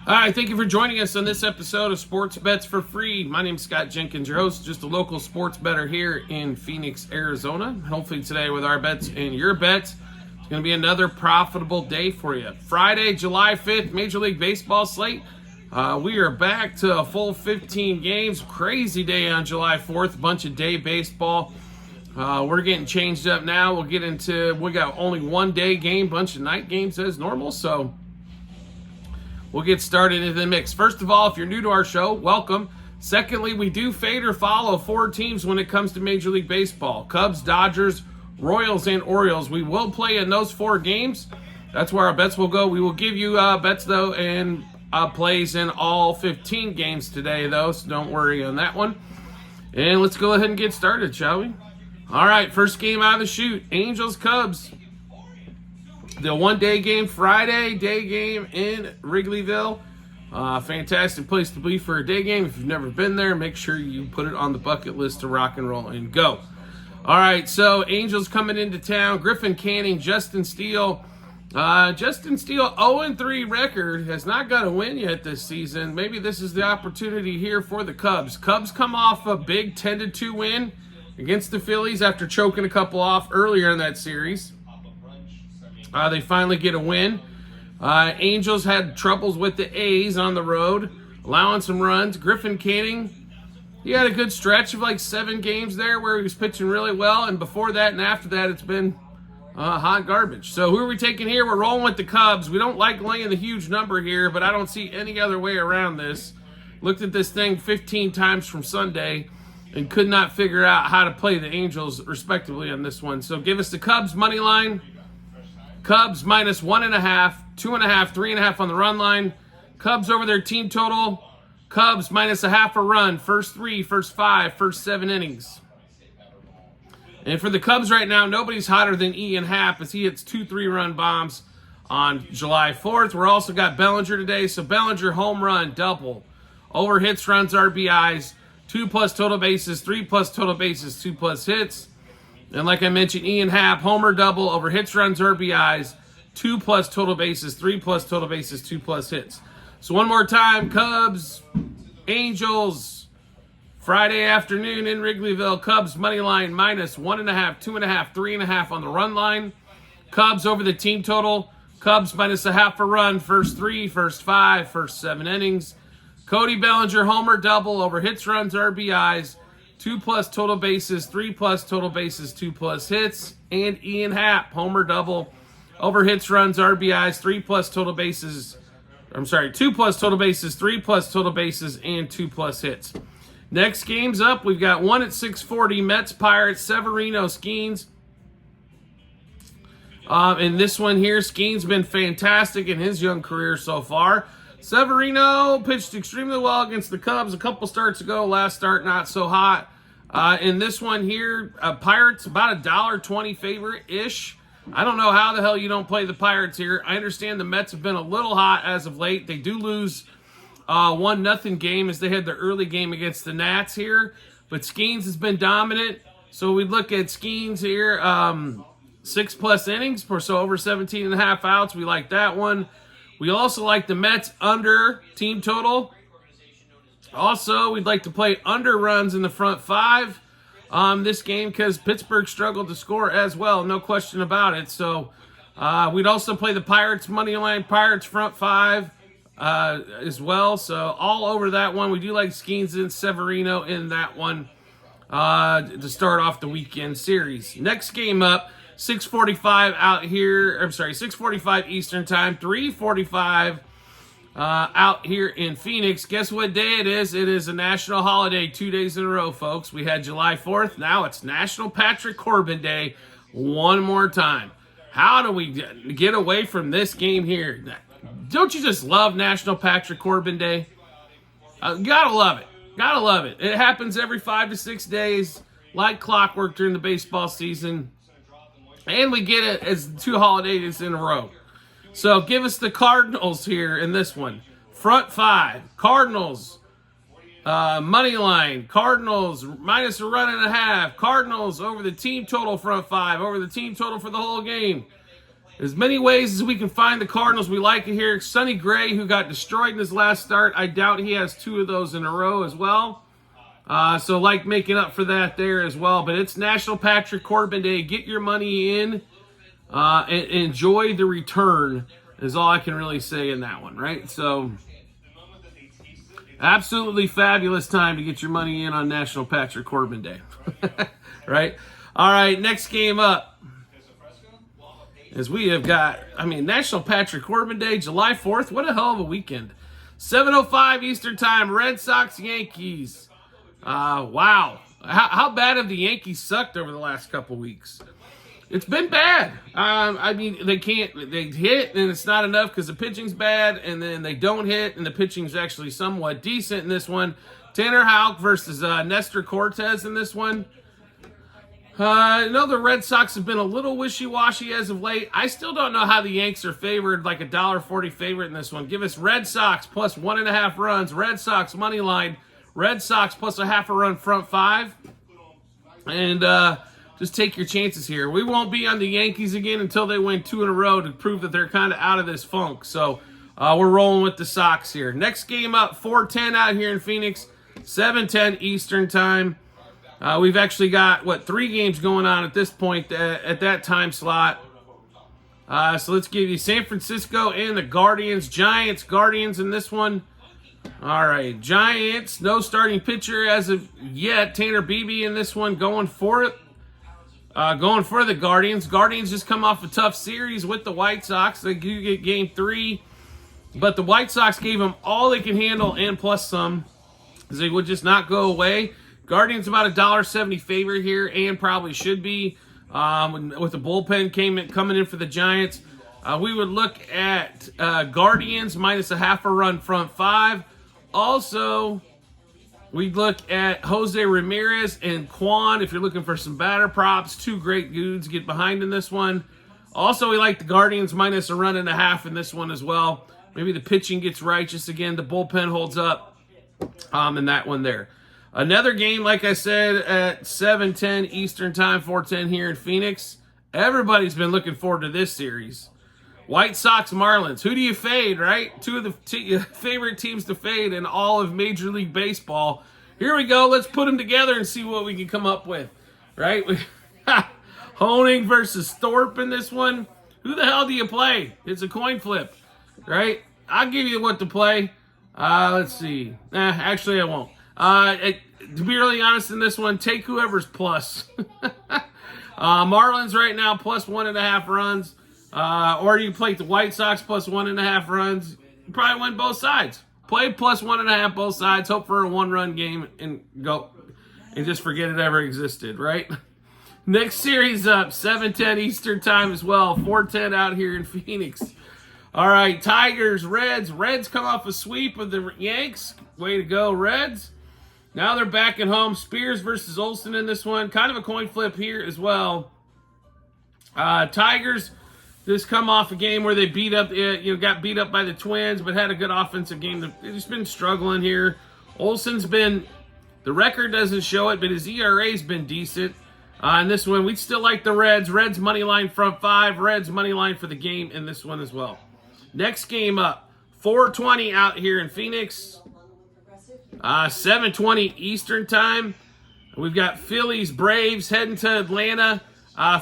Hi, thank you for joining us on this episode of Sports Bets for Free. My name is Scott Jenkins, your host, just a local sports bettor here in Phoenix, Arizona. Hopefully today with our bets and your bets, it's going to be another profitable day for you. Friday, July 5th, Major League Baseball slate. We are back to a full 15 games. Crazy day on July 4th, a bunch of day baseball. We're getting changed up now. We got only one day game, bunch of night games as normal, so we'll get started into the mix. First of all, if you're new to our show, welcome. Secondly, we do fade or follow four teams when it comes to Major League Baseball. Cubs, Dodgers, Royals, and Orioles. We will play in those four games. That's where our bets will go. We will give you bets, though, and plays in all 15 games today, though, so don't worry on that one. And let's go ahead and get started, shall we? All right, first game out of the chute, Angels-Cubs. The one-day game, Friday, day game in Wrigleyville. Fantastic place to be for a day game. If you've never been there, make sure you put it on the bucket list to rock and roll and go. All right, so Angels coming into town. Griffin Canning, Justin Steele. Justin Steele, 0-3 record, has not got a win yet this season. Maybe this is the opportunity here for the Cubs. Cubs come off a big 10-2 win against the Phillies after choking a couple off earlier in that series. They finally get a win. Angels had troubles with the A's on the road, allowing some runs. Griffin Canning, he had a good stretch of like 7 games there where he was pitching really well, and before that and after that, it's been hot garbage. So who are we taking here? We're rolling with the Cubs. We don't like laying the huge number here, but I don't see any other way around this. Looked at this thing 15 times from Sunday and could not figure out how to play the Angels respectively on this one. So give us the Cubs money line. Cubs minus 1.5, 2.5, 3.5 on the run line. Cubs over their team total. Cubs minus a half a run. First 3, first 5, first 7 innings. And for the Cubs right now, nobody's hotter than Ian Happ as he hits 2 3-run bombs on July 4th. We're also got Bellinger today. So Bellinger home run, double. Over hits, runs, RBIs. 2+ total bases, 3+ total bases, 2+ hits. And like I mentioned, Ian Happ, homer double, over hits, runs, RBIs, 2+ total bases, 3+ total bases, 2+ hits. So one more time, Cubs, Angels, Friday afternoon in Wrigleyville. Cubs money line minus 1.5, 2.5, 3.5 on the run line. Cubs over the team total. Cubs minus a half a run, first 3, first 5, first 7 innings. Cody Bellinger, homer double, over hits, runs, RBIs, 2+ total bases, 3+ total bases, 2+ hits. And Ian Happ, homer double, over hits, runs, RBIs, 2+ total bases, 3+ total bases, and 2+ hits. Next game's up. We've got one at 6:40, Mets, Pirates, Severino, Skeens. And this one here, Skeens been fantastic in his young career so far. Severino pitched extremely well against the Cubs a couple starts ago. Last start, not so hot. In this one here, Pirates, about $1.20 favorite-ish. I don't know how the hell you don't play the Pirates here. I understand the Mets have been a little hot as of late. They do lose 1-0 game as they had their early game against the Nats here. But Skeens has been dominant. So we look at Skeens here, 6+ innings, so over 17.5 outs. We like that one. We also like the Mets under team total. Also, we'd like to play under runs in the front 5 this game because Pittsburgh struggled to score as well, no question about it. So we'd also play the Pirates money line, Pirates front 5 as well. So all over that one. We do like Skeens and Severino in that one to start off the weekend series. Next game up. 6:45 out here, 6:45 Eastern time, 3:45 out here in Phoenix. Guess what day it is? It is a national holiday 2 days in a row, folks. We had July 4th. Now it's National Patrick Corbin Day one more time. How do we get away from this game here? Don't you just love National Patrick Corbin Day? Gotta love it. Gotta love it. It happens every 5 to 6 days, like clockwork during the baseball season. And we get it as 2 holidays in a row. So give us the Cardinals here in this one. Front 5. Cardinals. Money line. Cardinals minus a run and a half. Cardinals over the team total front 5. Over the team total for the whole game. as many ways as we can find the Cardinals, we like it here. Sonny Gray, who got destroyed in his last start, I doubt he has 2 of those in a row as well. So like making up for that there as well. But it's National Patrick Corbin Day. Get your money in and enjoy the return is all I can really say in that one, right? So absolutely fabulous time to get your money in on National Patrick Corbin Day, right? All right, next game up. As we have got, National Patrick Corbin Day, July 4th. What a hell of a weekend. 7:05 Eastern Time, Red Sox, Yankees. Wow. How bad have the Yankees sucked over the last couple weeks? It's been bad. They hit, and it's not enough because the pitching's bad, and then they don't hit, and the pitching's actually somewhat decent in this one. Tanner Houck versus Nestor Cortez in this one. I know the Red Sox have been a little wishy-washy as of late. I still don't know how the Yanks are favored, like a $1.40 favorite in this one. Give us Red Sox plus 1.5 runs. Red Sox money line. Red Sox plus a half a run front 5. And just take your chances here. We won't be on the Yankees again until they win 2 in a row to prove that they're kind of out of this funk. So we're rolling with the Sox here. Next game up, 4:10 out here in Phoenix, 7:10 Eastern Time. We've actually got, 3 games going on at this point at that time slot. So let's give you San Francisco and the Guardians. Giants, Guardians in this one. All right, Giants, no starting pitcher as of yet. Tanner Beebe in this one going for it. Going for the Guardians. Guardians just come off a tough series with the White Sox. They do get game 3. But the White Sox gave them all they can handle and plus some. They would just not go away. Guardians about a $1.70 favorite here, and probably should be with the bullpen coming in for the Giants. We would look at Guardians minus a half a run front 5. Also, we'd look at Jose Ramirez and Kwan if you're looking for some batter props. 2 great dudes get behind in this one. Also, we like the Guardians minus a run and a half in this one as well. Maybe the pitching gets right just again. The bullpen holds up in that one there. Another game, like I said, at 7:10 Eastern Time, 4:10 here in Phoenix. Everybody's been looking forward to this series. White Sox, Marlins. Who do you fade, right? 2 of the favorite teams to fade in all of Major League Baseball. Here we go. Let's put them together and see what we can come up with, right? Honing versus Thorpe in this one. Who the hell do you play? It's a coin flip, right? I'll give you what to play. Let's see. Actually, I won't. To be really honest in this one, take whoever's plus. Marlins right now plus 1.5 runs. Or you play the White Sox plus 1.5 runs. You probably win both sides. Play plus 1.5 both sides. Hope for a 1-run game and go and just forget it ever existed, right? Next series up, 7:10 Eastern Time as well. 4:10 out here in Phoenix. All right, Tigers, Reds. Reds come off a sweep of the Yanks. Way to go, Reds. Now they're back at home. Spears versus Olsen in this one. Kind of a coin flip here as well. Tigers just come off a game where they got beat up by the Twins, but had a good offensive game. They've just been struggling here. Olsen's been, the record doesn't show it, but his ERA's been decent. In this one, we'd still like the Reds. Reds money line front 5. Reds money line for the game in this one as well. Next game up, 4:20 out here in Phoenix. 7:20 Eastern Time. We've got Phillies, Braves heading to Atlanta.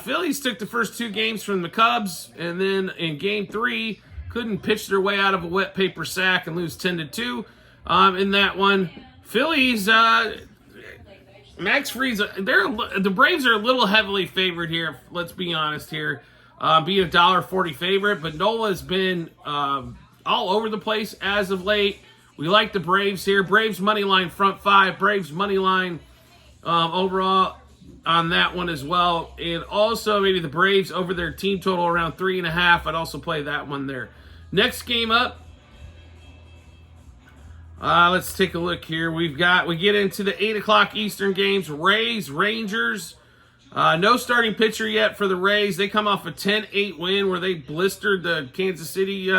Phillies took the first 2 games from the Cubs, and then in Game 3, couldn't pitch their way out of a wet paper sack and lose 10-2 in that one. Phillies, Max Fried, the Braves are a little heavily favored here. Let's be honest here, being a $1.40 favorite, but Nola's been all over the place as of late. We like the Braves here. Braves money line front 5. Braves money line overall on that one as well. And also maybe the Braves over their team total around 3.5. I'd also play that one there. Next game up. Let's take a look here. We get into the 8 o'clock Eastern games. Rays, Rangers. No starting pitcher yet for the Rays. They come off a 10-8 win where they blistered the Kansas City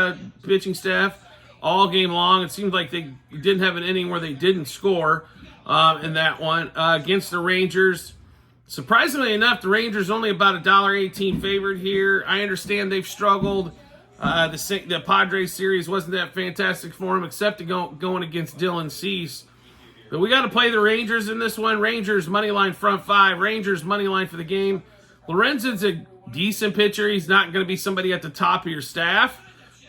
pitching staff all game long. It seems like they didn't have an inning where they didn't score in that one. Against the Rangers, Surprisingly enough, the Rangers only about $1.18 favored here. I understand they've struggled. The Padres series wasn't that fantastic for them, except going against Dylan Cease. But we got to play the Rangers in this one. Rangers money line front five. Rangers money line for the game. Lorenzen's a decent pitcher. He's not going to be somebody at the top of your staff,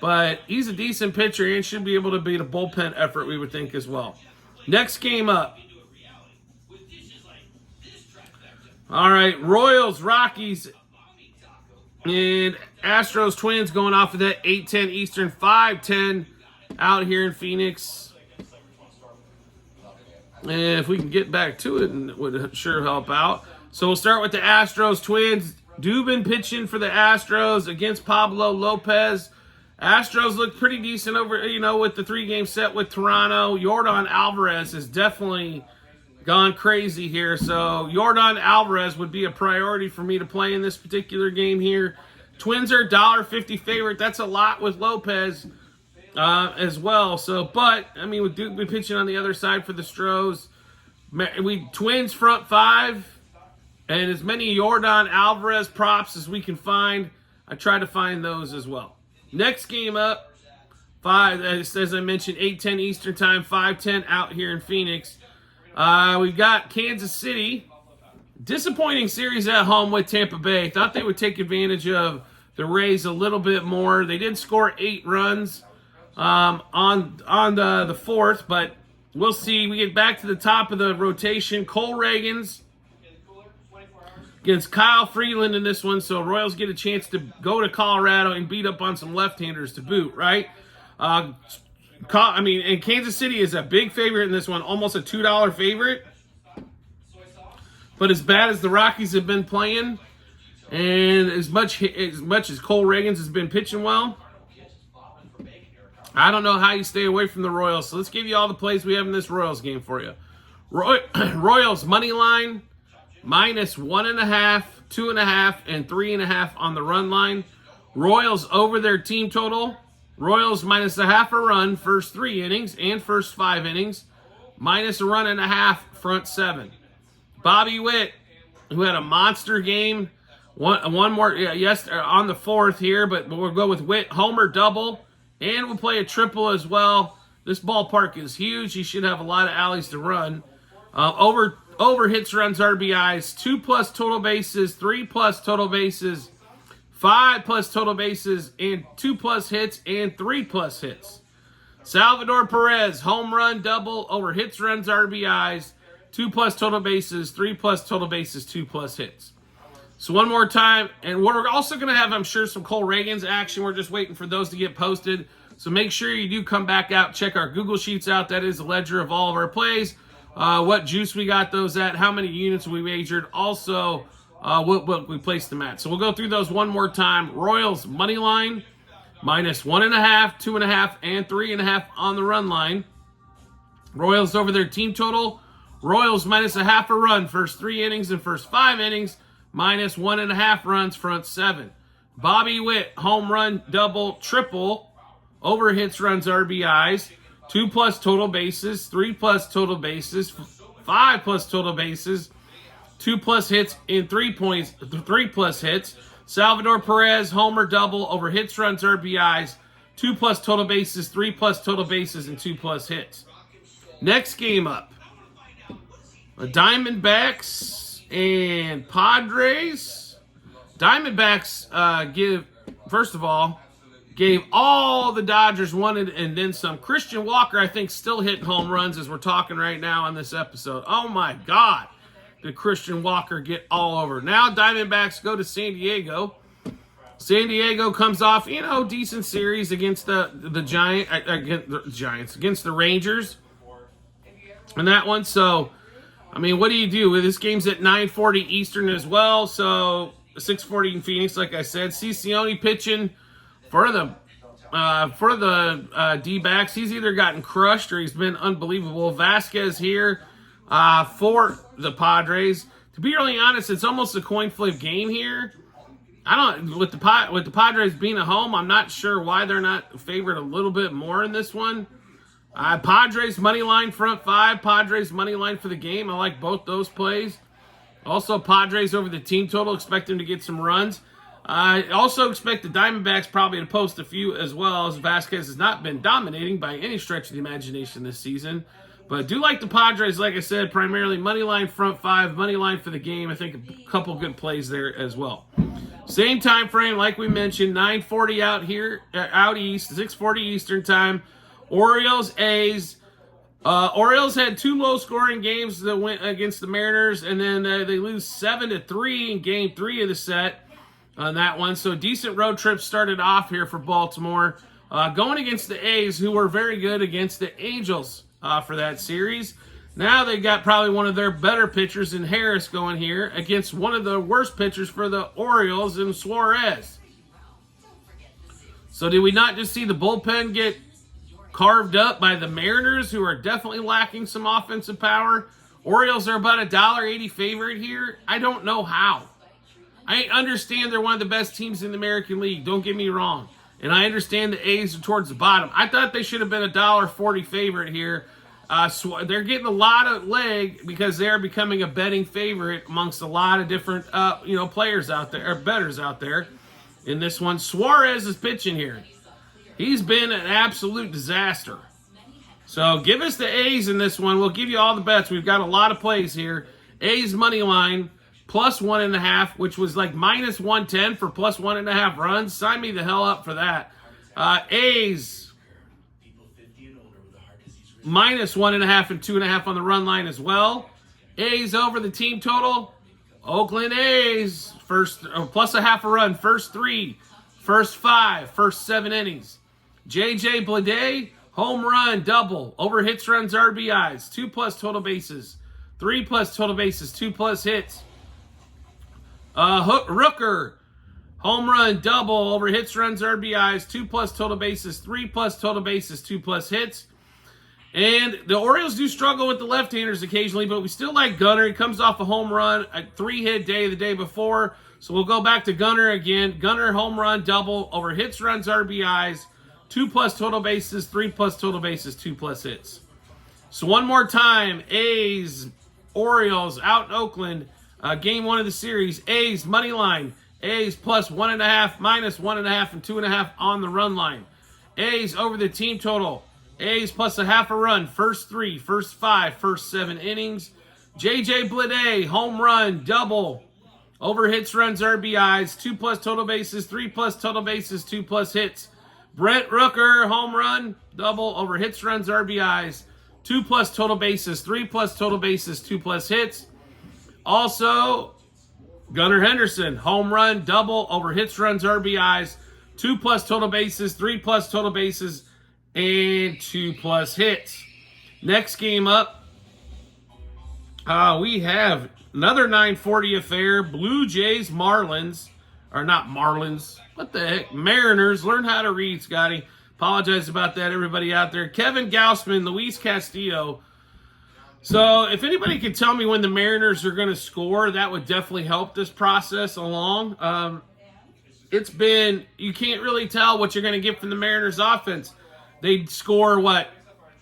but he's a decent pitcher and should be able to beat a bullpen effort, we would think, as well. Next game up. All right, Royals, Rockies, and Astros, Twins going off of that 8:10 Eastern, 5:10 out here in Phoenix. And if we can get back to it, it would sure help out. So we'll start with the Astros, Twins. Dubin pitching for the Astros against Pablo Lopez. Astros look pretty decent over, with the 3-game set with Toronto. Yordan Alvarez has definitely gone crazy here. So Yordan Alvarez would be a priority for me to play in this particular game here. Twins are $1.50 favorite. That's a lot with Lopez as well. So, but, with Dubin pitching on the other side for the Stros, Twins front five. And as many Yordan Alvarez props as we can find, I try to find those as well. Next game up, as I mentioned, 8:10 Eastern Time, 5:10 out here in Phoenix. We've got Kansas City. Disappointing series at home with Tampa Bay. Thought they would take advantage of the Rays a little bit more. They did score 8 runs on the 4th, but we'll see. We get back to the top of the rotation. Cole Reagans against Kyle Freeland in this one, so Royals get a chance to go to Colorado and beat up on some left-handers to boot, right? And Kansas City is a big favorite in this one, almost a $2 favorite. But as bad as the Rockies have been playing, and as much as Cole Reagans has been pitching well, I don't know how you stay away from the Royals. So let's give you all the plays we have in this Royals game for you. Royals money line, -1.5, 2.5, and 3.5 on the run line. Royals over their team total. Royals -0.5 run first 3 innings and first 5 innings. -1.5 run front 7. Bobby Witt, who had a monster game. One more on the 4th here, but we'll go with Witt. Homer double, and we'll play a triple as well. This ballpark is huge. He should have a lot of alleys to run. Over hits, runs, RBIs, 2+ total bases, 3+ total bases, 5+ total bases, and 2+ hits and 3+ hits. Salvador Perez, home run, double, over hits, runs, RBIs, 2+ total bases, 3+ total bases, 2+ hits. So one more time, and we're also going to have, I'm sure, some Cole Reagans action. We're just waiting for those to get posted. So make sure you do come back out, check our Google Sheets out. That is a ledger of all of our plays. What juice we got those at, how many units we wagered, also what we placed them at. So we'll go through those one more time. Royals money line, -1.5, 2.5, and 3.5 on the run line. Royals over their team total. Royals -0.5 run first 3 innings and first 5 innings, -1.5 runs front 7. Bobby Witt, home run, double, triple, over hits, runs, RBIs, 2+ total bases, 3+ total bases, 5+ total bases, 2+ hits, and 3+ hits. Salvador Perez, homer, double, over hits, runs, RBIs, 2+ total bases, 3+ total bases, and 2+ hits. Next game up, the Diamondbacks and Padres. Diamondbacks gave all the Dodgers wanted and then some. Christian Walker, I think, still hitting home runs as we're talking right now on this episode. Oh my God, did Christian Walker get all over. Now Diamondbacks go to San Diego. San Diego comes off, decent series against the Giants, against the Rangers. And that one, so, what do you do? This game's at 9:40 Eastern as well, so 6:40 in Phoenix, like I said. Cicione pitching for the D-backs. He's either gotten crushed or he's been unbelievable. Vasquez here for the Padres. To be really honest, it's almost a coin flip game here. With the Padres being at home, I'm not sure why they're not favored a little bit more in this one. Padres money line front 5. Padres money line for the game. I like both those plays. Also, Padres over the team total. Expect them to get some runs. I also expect the Diamondbacks probably to post a few as well, as Vasquez has not been dominating by any stretch of the imagination this season. But I do like the Padres, like I said, primarily money line front five, money line for the game. I think a couple good plays there as well. Same time frame, like we mentioned, 9:40 out here, out east, 6:40 Eastern time. Orioles, A's. Orioles had 2 low-scoring games that went against the Mariners, and then they lose 7-3 in Game 3 of the set on that one. So decent road trip started off here for Baltimore. Going against the A's, who were very good against the Angels for that series. Now they got probably one of their better pitchers in Harris going here against one of the worst pitchers for the Orioles in Suarez. So did we not just see the bullpen get carved up by the Mariners, who are definitely lacking some offensive power? Orioles are about $1.80 favorite here. I don't know how. I understand they're one of the best teams in the American League. Don't get me wrong. And I understand the A's are towards the bottom. I thought they should have been $1.40 favorite here. They're getting a lot of leg because they're becoming a betting favorite amongst a lot of different players out there, or bettors out there. In this one, Suarez is pitching here. He's been an absolute disaster. So give us the A's in this one. We'll give you all the bets. We've got a lot of plays here. A's money line plus 1.5, which was like minus 110 for plus 1.5 runs. Sign me the hell up for that. A's minus 1.5 and 2.5 on the run line as well. A's over the team total. Oakland A's plus 0.5 a run, first 3, first 5, first 7 innings. JJ Bleday, home run, double, over hits, runs, RBIs, 2+ total bases, 3+ total bases, 2+ hits. Rooker, home run, double, over hits, runs, RBIs, 2+ total bases, 3+ total bases, 2+ hits. And the Orioles do struggle with the left-handers occasionally, but we still like Gunnar. He comes off a home run, a 3-hit day the day before. So we'll go back to Gunnar again. Gunnar, home run, double, over hits, runs, RBIs, 2+ total bases, 3+ total bases, 2+ hits. So one more time, A's, Orioles, out in Oakland, game 1 of the series. A's, money line. A's plus 1.5, minus 1.5, and 2.5 on the run line. A's over the team total. A's plus 0.5 a run, first 3, first 5, first 7 innings. JJ Bleday, home run, double, over hits, runs, RBIs, 2+ total bases, 3+ total bases, 2+ hits. Brent Rooker, home run, double, over hits, runs, RBIs, 2+ total bases, 3+ total bases, 2+ hits. Also, Gunnar Henderson, home run, double, over hits, runs, RBIs, 2+ total bases, 3+ total bases, and 2+ hits. Next game up, we have another 9:40 affair. Blue Jays, Marlins. Or not Marlins. What the heck? Mariners. Learn how to read, Scotty. Apologize about that, everybody out there. Kevin Gausman, Luis Castillo. So if anybody could tell me when the Mariners are going to score, that would definitely help this process along. It's been, you can't really tell what you're going to get from the Mariners offense. They score,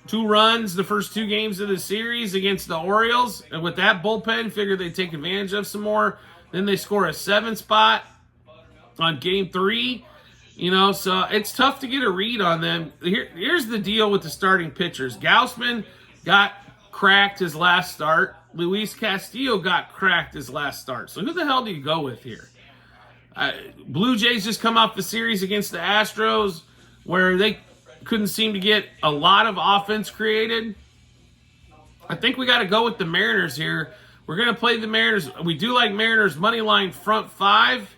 2 runs the first 2 games of the series against the Orioles. And with that bullpen, figured they'd take advantage of some more. Then they score a 7 spot on game 3. So it's tough to get a read on them. Here's the deal with the starting pitchers. Gausman got cracked his last start. Luis Castillo got cracked his last start. So who the hell do you go with here? Blue Jays just come off the series against the Astros where they couldn't seem to get a lot of offense created. I think we got to go with the Mariners here. We're going to play the Mariners. We do like Mariners money line front 5.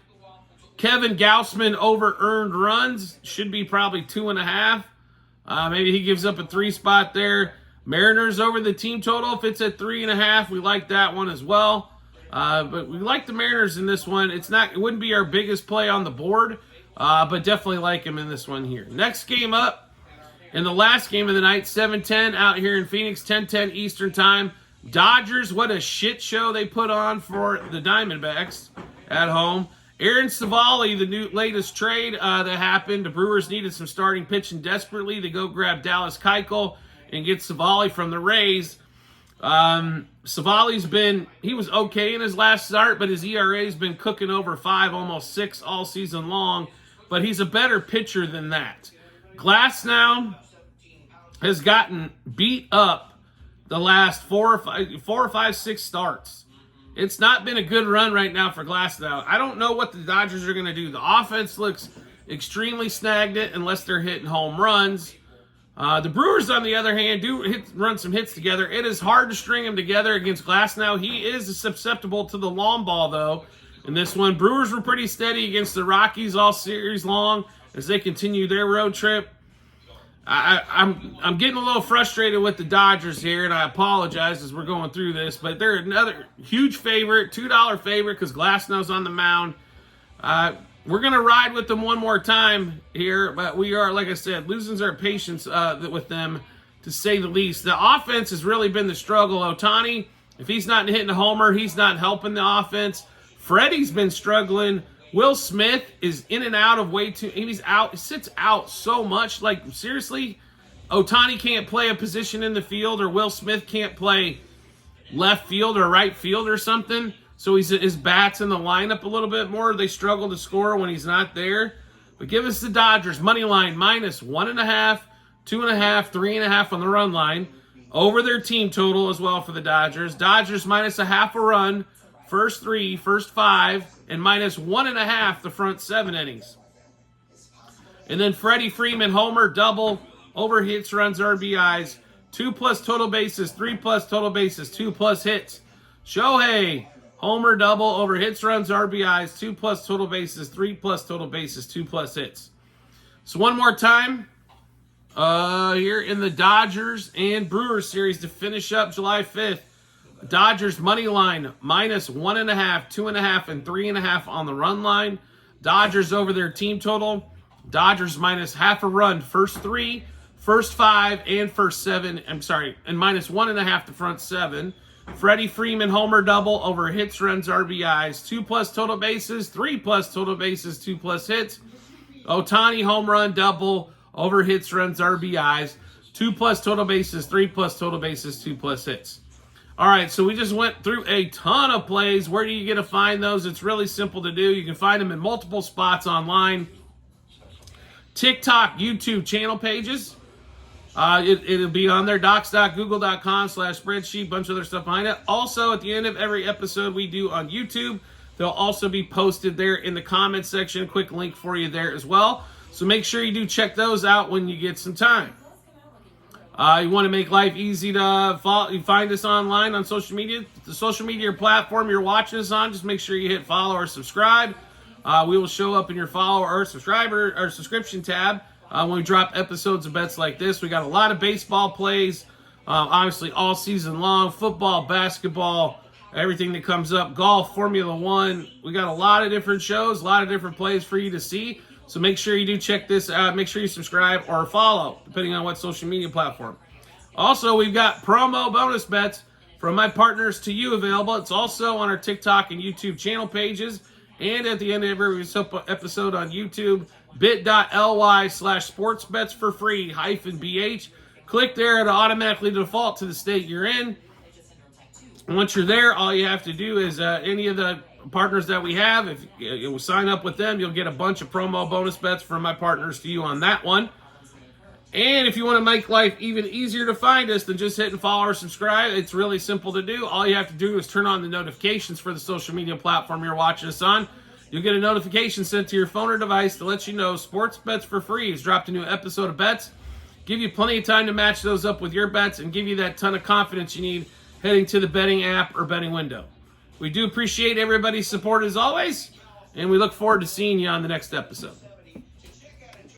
Kevin Gausman over earned runs. Should be probably 2.5. Maybe he gives up a 3 spot there. Mariners over the team total. If it's at 3.5, we like that one as well. But we like the Mariners in this one. It wouldn't be our biggest play on the board, but definitely like him in this one here. Next game up, in the last game of the night, 7:10 out here in Phoenix, 10:10 Eastern Time. Dodgers, what a shit show they put on for the Diamondbacks at home. Aaron Savali, the latest trade that happened. The Brewers needed some starting pitching desperately. They go grab Dallas Keuchel and get Savali from the Rays. He was okay in his last start, but his ERA's been cooking over 5, almost 6 all season long. But he's a better pitcher than that. Glasnow has gotten beat up the last 4 or 5, 6 starts. It's not been a good run right now for Glasnow. I don't know what the Dodgers are going to do. The offense looks extremely stagnant unless they're hitting home runs. The Brewers, on the other hand, do run some hits together. It is hard to string them together against Glasnow. He is susceptible to the long ball, though. In this one, Brewers were pretty steady against the Rockies all series long as they continue their road trip. I'm getting a little frustrated with the Dodgers here, and I apologize as we're going through this, but they're another huge favorite, $2 favorite because Glasnow's on the mound. We're going to ride with them one more time here, but we are, like I said, losing our patience with them, to say the least. The offense has really been the struggle. Ohtani, if he's not hitting a homer, he's not helping the offense. Freddie's been struggling. Will Smith is in and out of he sits out so much. Like, seriously, Ohtani can't play a position in the field, or Will Smith can't play left field or right field or something. So his bat's in the lineup a little bit more. They struggle to score when he's not there. But give us the Dodgers money line minus 1.5, 2.5, 3.5 on the run line. Over their team total as well for the Dodgers. Dodgers minus 0.5 run, first 3, first 5, and minus 1.5 the front 7 innings. And then Freddie Freeman, homer, double, over hits, runs, RBIs, 2+ total bases, 3+ total bases, 2+ hits. Shohei, homer, double, over hits, runs, RBIs, 2+ total bases, 3+ total bases, 2+ hits. So one more time, here in the Dodgers and Brewers series to finish up July 5th. Dodgers money line minus 1.5, 2.5, and 3.5 on the run line. Dodgers over their team total. Dodgers minus 0.5 run, first 3, first 5, and first 7. And minus 1.5 the front 7. Freddie Freeman, homer, double, over hits, runs, RBIs, 2+ total bases, 3+ total bases, 2+ hits. Ohtani, home run, double, over hits, runs, RBIs, 2+ total bases, 3+ total bases, 2+ hits. All right, so we just went through a ton of plays. Where do you get to find those? It's really simple to do. You can find them in multiple spots online. TikTok, YouTube channel pages. It'll be on there, docs.google.com/spreadsheet, bunch of other stuff behind it. Also, at the end of every episode we do on YouTube, they'll also be posted there in the comments section. A quick link for you there as well. So make sure you do check those out when you get some time. You want to make life easy to follow, you find us online on social media. The social media platform you're watching us on, just make sure you hit follow or subscribe. We will show up in your follow or subscriber or subscription tab when we drop episodes of bets like this. We got a lot of baseball plays, obviously all season long, football, basketball, everything that comes up, golf, Formula One. We got a lot of different shows, a lot of different plays for you to see. So make sure you do check this out. Make sure you subscribe or follow, depending on what social media platform. Also, we've got promo bonus bets from my partners to you available. It's also on our TikTok and YouTube channel pages. And at the end of every episode on YouTube, bit.ly/sportsbetsforfree-bh. Click there to automatically default to the state you're in. And once you're there, all you have to do is any of the partners that we have, if you sign up with them, you'll get a bunch of promo bonus bets from my partners to you on that one. And if you want to make life even easier to find us than just hitting follow or subscribe, it's really simple to do. All you have to do is turn on the notifications for the social media platform you're watching us on. You'll get a notification sent to your phone or device to let you know Sports Bets for Free has dropped a new episode of bets. Give you plenty of time to match those up with your bets and give you that ton of confidence you need heading to the betting app or betting window. We do appreciate everybody's support as always, and we look forward to seeing you on the next episode.